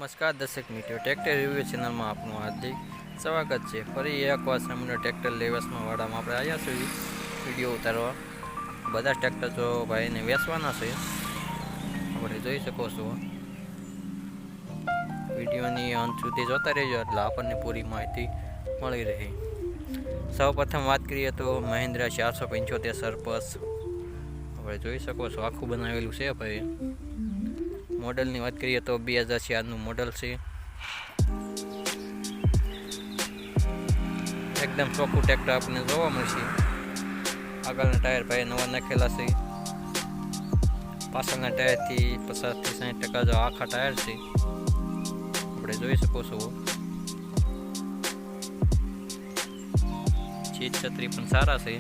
નમસ્કાર દર્શક મિત્રો, ટ્રેક્ટર રિવ્યુ ચેનલમાં આપનું હાર્દિક સ્વાગત છે। ફરી એકવાર સામાન્ય ટ્રેક્ટર લેવેસમાં વાડામાં આપણે આવ્યા છીએ વિડીયો ઉતારવા। બધા ટ્રેક્ટર જો ભાઈને વેચવાના છે, આપણે જોઈ શકો છો। વિડીયોની અંત સુધી જોતા રહેજો એટલે આપણને પૂરી માહિતી મળી રહે। સૌપ્રથમ વાત કરીએ તો મહિન્દ્રા 475 સરપસ આપણે જોઈ શકો છો, આખું બનાવેલું છે ભાઈ। मॉडल बात करिए तो 2004 मॉडल से एकदम चोखू ट्रेक्टर आपने जोवा मळशे। आगळना टायर भाई नवा नाखेला छे, पाछळना टायर थी 50 થી 60% जो आखा टायर छे आपणे जोई शको छो। सीट छतरी पण सारा छे।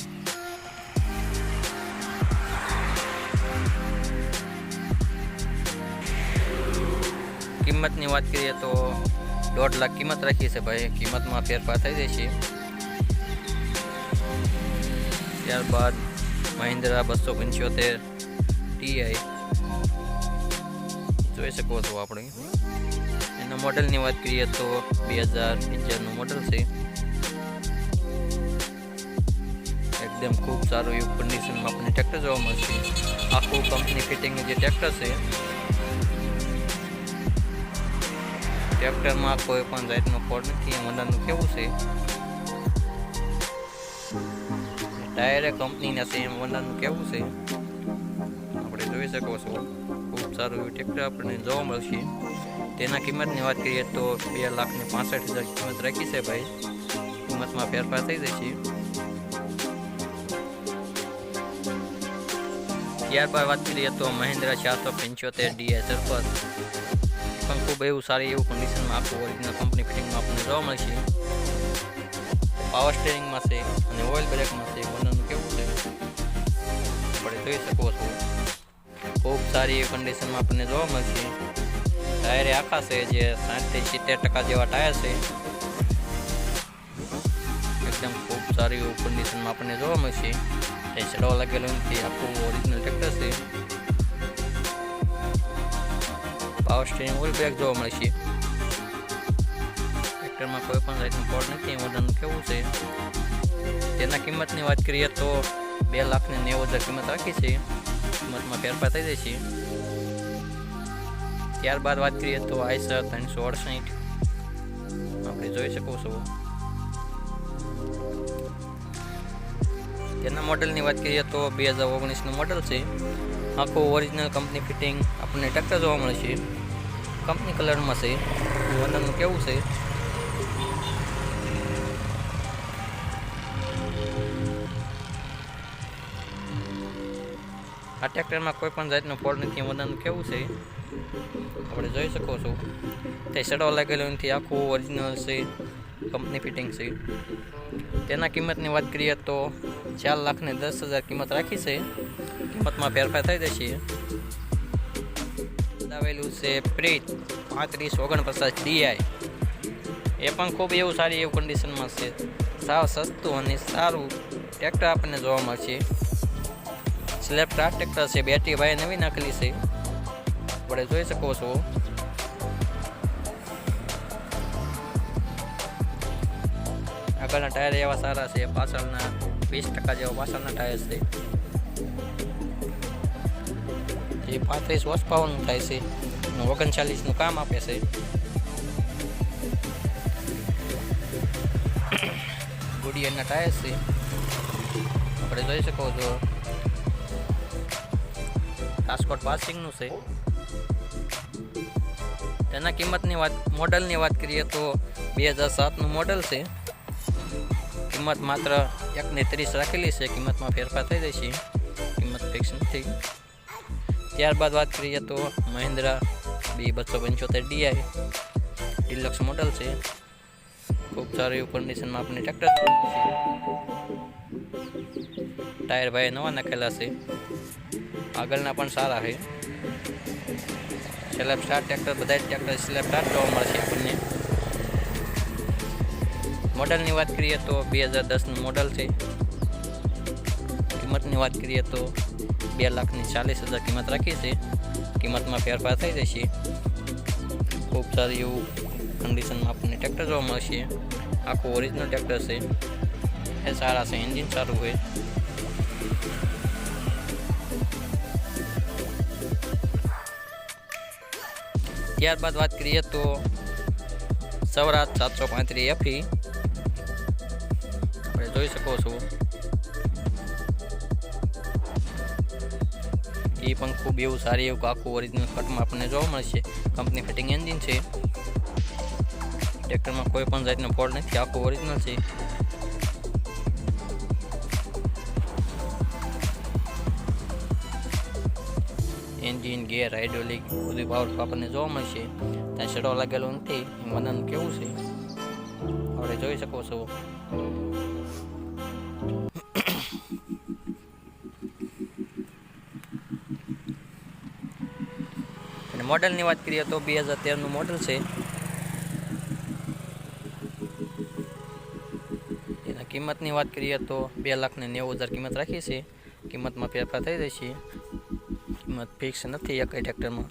किंमतनी बात करिए तो 1.5 लाख किंमत राखी है भाई। किंमत में फेरफार थी जैसे। त्यारबाद महिंद्रा 275 TI જોઈ શકો છો આપણે। એના મોડલની વાત કરીએ તો 2011 મોડલ છે। એકદમ ખૂબ સારું એવું કન્ડિશનમાં આપણને ટ્રેક્ટર જોવા મળશે। આખું કંપની ફિટિંગનું જે ટ્રેક્ટર છે, ट्रेक्टर में कोईपण जातनो फॉल्ट नहीं। मॉडलનું કેવું છે, टायर कंपनी से मॉडलનું કેવું છે આપણે જોઈ શકો છો। ખૂબ સારું એવું ટ્રેક્ટર આપણને જોવા મળશે। તેના કિંમતની વાત કરીએ તો 2,65,000 કિંમત રાખી છે ભાઈ। કિંમતમાં ફેરફાર થઈ જશે। ત્યારબાદ વાત કરીએ તો મહિન્દ્રા 475 DI સરપસ પણ ખૂબ એવું સારી એવું કન્ડિશનમાં આખું ઓરિજિનલ કંપની ફિટિંગમાં આપણને જોવા મળશે। પાવર સ્ટીરિંગમાં છે અને ઓઇલ બ્રેકમાં છે। મॉडलનું કેવું છે આપણે જોઈ શકો છો। ખૂબ સારી એવી કન્ડિશનમાં આપણને જોવા મળશે। ટાયર આખા છે, જે 60 થી 70% જેવા ટાયર છે। એકદમ ખૂબ સારી એવી કન્ડિશનમાં આપણને જોવા મળશે। એ સડો લાગેલો નથી, આખું ઓરિજિનલ ટ્રેક્ટર છે। पावर स्टीरिंग ओइल ब्रेक જોવા મળશે। ટ્રેક્ટરમાં કોઈ પણ જાતનો ફોલ્ટ નથી। મॉडलનું કેવું છે તેના કિંમતની વાત કરીએ તો 2,90,000 કિંમત રાખી છે। કિંમતમાં ફેરફાર થઈ જશે। ત્યારબાદ વાત કરીએ તો આઈસર 368 આપણે જોઈ શકો છો। તેના મોડલની વાત કરીએ તો 2019 મોડલ છે। આખું ઓરિજિનલ કંપની ફિટિંગ આપણને ટ્રેક્ટર જોવા મળશે। કંપની કલરમાં છે। મॉडलનું કેવું છે આ ટ્રેક્ટરમાં કોઈ પણ જાતનો ફોલ્ટ નથી। મॉडलનું કેવું છે આપણે જોઈ શકો છો। તે સડો લાગેલો નથી, આખું ઓરિજિનલ છે, કંપની ફિટિંગ છે। તેના કિંમતની વાત કરીએ તો 4,10,000 કિંમત રાખી છે। કિંમતમાં ફેરફાર થઈ જશે। આવેલું છે પ્રીત 3549 DI। એ પણ ખૂબ એવું સારી એવું કન્ડિશનમાં છે। સાવ સસ્તું અને સારું ટ્રેક્ટર આપણને જોવા મળશે। સ્લેપ ટાર ટ્રેક્ટર છે। બેટરી ભાઈ નવી નાખેલી છે, આપણે જોઈ શકો છો। આગળના ટાયર એવા સારા છે, પાછળના 20% જેવા પાછળના ટાયર છે। જે 35 હોર્સ પાવરનું થાય છે અને 39નું કામ આપે છે। ગુડિયરના ટાયર છે, આપણે જોઈ શકો છો। રાજકોટ પાસિંગનું છે। તેના કિંમતની વાત મોડલની વાત કરીએ તો 2007 મોડલ છે। કિંમત માત્ર 1,30,000 રાખેલી છે। કિંમતમાં ફેરફાર થઈ જશે। કિંમત ફિક્સ નથી। ત્યારબાદ વાત કરીએ તો મહિન્દ્રા 275 DI ડિલક્સ મોડલ છે। ખૂબ સારી એવું કન્ડિશનમાં આપણે ટ્રેક્ટર છે। ટાયર ભાઈ નવા નાખેલા છે, આગળના પણ સારા છે। સ્લેપ સ્ટાર ટ્રેક્ટર, બધા જ ટ્રેક્ટર સ્લેપ સ્ટાર જોવા મળશે આપણને। મોડલની વાત કરીએ તો 2010 મોડલ છે। કિંમતની વાત કરીએ તો 2,40,000 કિંમત રાખી છે। કિંમતમાં ફેરફાર થઈ જશે। ખૂબ સારી એવું કન્ડિશનમાં આપણને ટ્રેક્ટર જોવા મળશે. આખું ઓરિજિનલ ટ્રેક્ટર છે, એ સારા છે, એન્જિન સારું હોય. ત્યારબાદ વાત કરીએ તો સ્વરાજ 735 FE આપણે જોઈ શકો છો. એ પણ ખૂબ એવું સારી એવું આખું ઓરિજિનલ કટમાં આપણને જોવા મળશે. કંપની ફિટિંગ એન્જિન છે. ટ્રેક્ટરમાં કોઈ પણ જાતનો ફોલ્ટ નથી, આખું ઓરિજિનલ છે. એન્જિન, ગેર, હાઇડ્રોલિક બધું પાવર આપણને જોવા મળશે. ત્યાં શેડો લાગેલો નથી. મનન કેવું છે આપણે જોઈ શકો છો. અને મોડલની વાત કરીએ તો 2013નું મોડલ છે. એના કિંમતની વાત કરીએ તો 2,90,000 કિંમત રાખી છે. કિંમતમાં ફેરફાર થઈ જશે. કિંમત ફિક્સ નથી એક ટ્રેક્ટરમાં.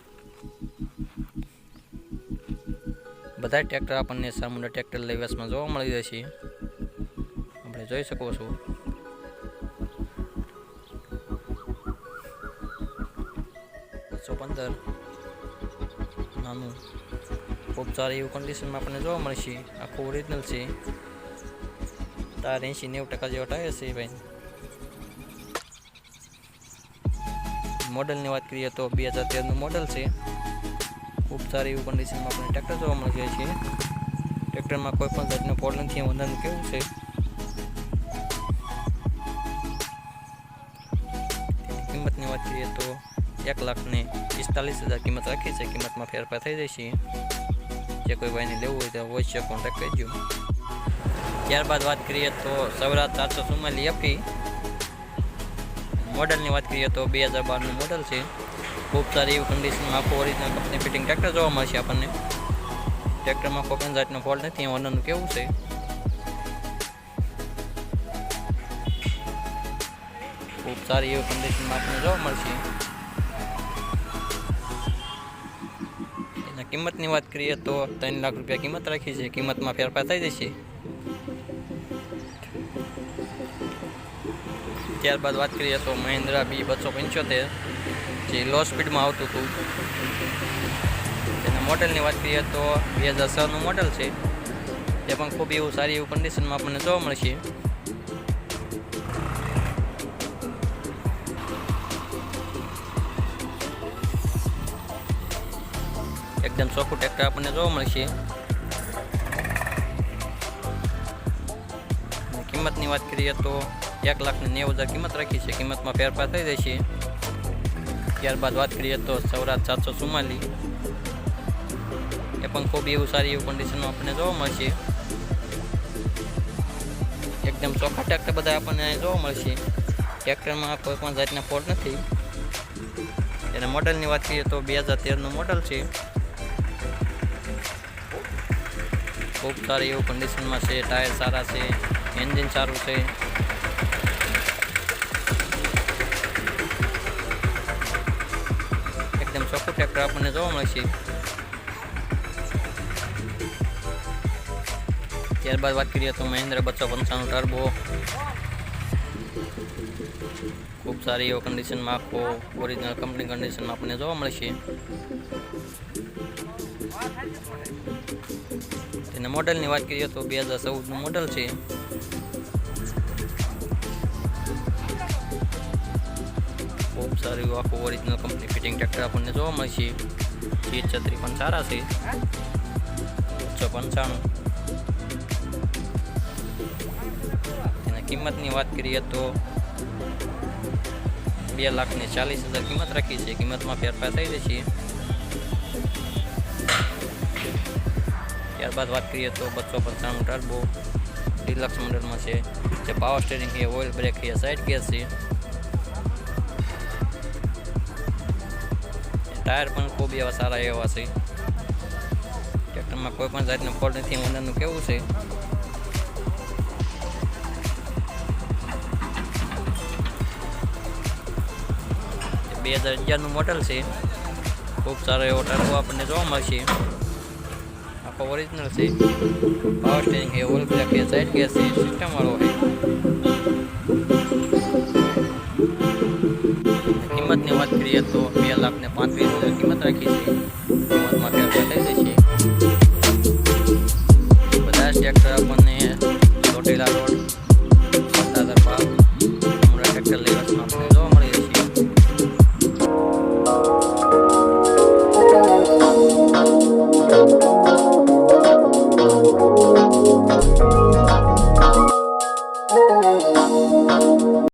બધા ટ્રેક્ટર આપણને સામુંડા ટ્રેક્ટર લેવેસમાં જોવા મળી જશે. આપણે જોઈ શકો છો. $115 નાનું ખૂબ સારી એવું કન્ડિશનમાં આપણને જોવા મળશે. આખું ઓરિજિનલ છે. ટાયર 80-90% જેવા ટાયર છે ભાઈ. મોડલની વાત કરીએ તો 2013નું મોડલ છે. ખૂબ સારી એવું કન્ડિશનમાં આપણને ટ્રેક્ટર જોવા મળી જાય છે. ટ્રેક્ટરમાં કોઈ પણ જાતનો ફોલ્ટ નથી. અંદરનું કેવું છે કિંમતની વાત કરીએ તો 1,45,000 કિંમત રાખી છે. કિંમતમાં ફેરફાર થઈ જશે. જે કોઈ ભાઈને લેવું હોય તો અવશ્ય કોન્ટેક્ટ કરજો. ત્યારબાદ વાત કરીએ તો સ્વરાજ 744 FE મોડલની વાત કરીએ તો 2012નું મોડલ છે. ખૂબ સારી એવી કન્ડિશનમાં આખું ઓરિજિનલ કંપની ફિટિંગ ટ્રેક્ટર જોવા મળશે આપણને. ટ્રેક્ટરમાં કોઈ પણ જાતનો ફોલ્ટ નથી. ઓનરનું કેવું છે ખૂબ સારી એવી કન્ડિશનમાં આપણને જોવા મળશે. એના કિંમતની વાત કરીએ તો 3 લાખ રૂપિયા કિંમત રાખી છે. કિંમતમાં ફેરફાર થઈ જશે. ત્યારબાદ વાત કરીએ તો મહિન્દ્રા B275 જે લો સ્પીડમાં આવતું હતું. તેના મોડલની વાત કરીએ તો 2006નું મોડલ છે. તે પણ ખૂબ એવું સારી એવું કન્ડિશનમાં આપણને જોવા મળશે. એકદમ ચોખ્ખું ટ્રેક્ટર આપણને જોવા મળશે. કિંમતની વાત કરીએ તો 1,90,000 કિંમત રાખી છે. કિંમતમાં ફેરફાર થઈ જશે. ત્યારબાદ વાત કરીએ તો સ્વરાજ 744 એ પણ ખૂબ એવું સારી એવું કન્ડિશનમાં આપણને જોવા મળશે. એકદમ ચોખ્ખા ટ્રેક્ટર બધા આપણને જોવા મળશે. ટ્રેક્ટરમાં કોઈ પણ જાતના ફોલ્ટ નથી. એના મોડલની વાત કરીએ તો 2013નું મોડલ છે. ખૂબ સારી એવું કન્ડિશનમાં છે. ટાયર સારા છે, એન્જિન સારું છે. એકદમ ચોખ્ખું ટ્રેક્ટર આપણને જોવા મળશે. ત્યારબાદ વાત કરીએ તો મહિન્દ્રા 255 ટર્બો ખૂબ સારી એવો કન્ડિશનમાં આખો ઓરિજિનલ કંપની કન્ડિશનમાં આપણને જોવા મળશે. તેના મોડલની વાત કરીએ તો 2014નું મોડલ છે. ખૂબ સારું આખું ઓરિજિનલ કંપની ફિટિંગ ટ્રેક્ટર આપણને જોવા મળશે. સીટ છત્રી પણ સારા છે. 295 તેના કિંમતની વાત કરીએ તો 2,40,000 કિંમત રાખી છે. કિંમતમાં ફેરફાર થઈ જશે. ત્યારબાદ વાત કરીએ તો 295 ટર્બો ડિલક્સ મોડલમાં છે. જે પાવર સ્ટીરિંગ છે, ઓઇલ બ્રેક છે, સાઇડ ગેર છે. ટાયર પણ ખૂબ એવા સારા એવા છે. ટ્રેક્ટરમાં કોઈ પણ જાતનો ફોલ્ટ નથી. ઓનરનું કેવું છે 2011નું મોડલ છે. ખૂબ સારો એવો ટર્બો આપણને જોવા મળશે. આખો ઓરિજિનલ છે. પાવર સ્ટેરિંગ છે, ઓઇલ બ્રેક છે, સાઇડ ગેસ છે, સિસ્ટમ વાળો છે. કિંમતની વાત કરીએ તો 2,35,000 કિંમત રાખી છે.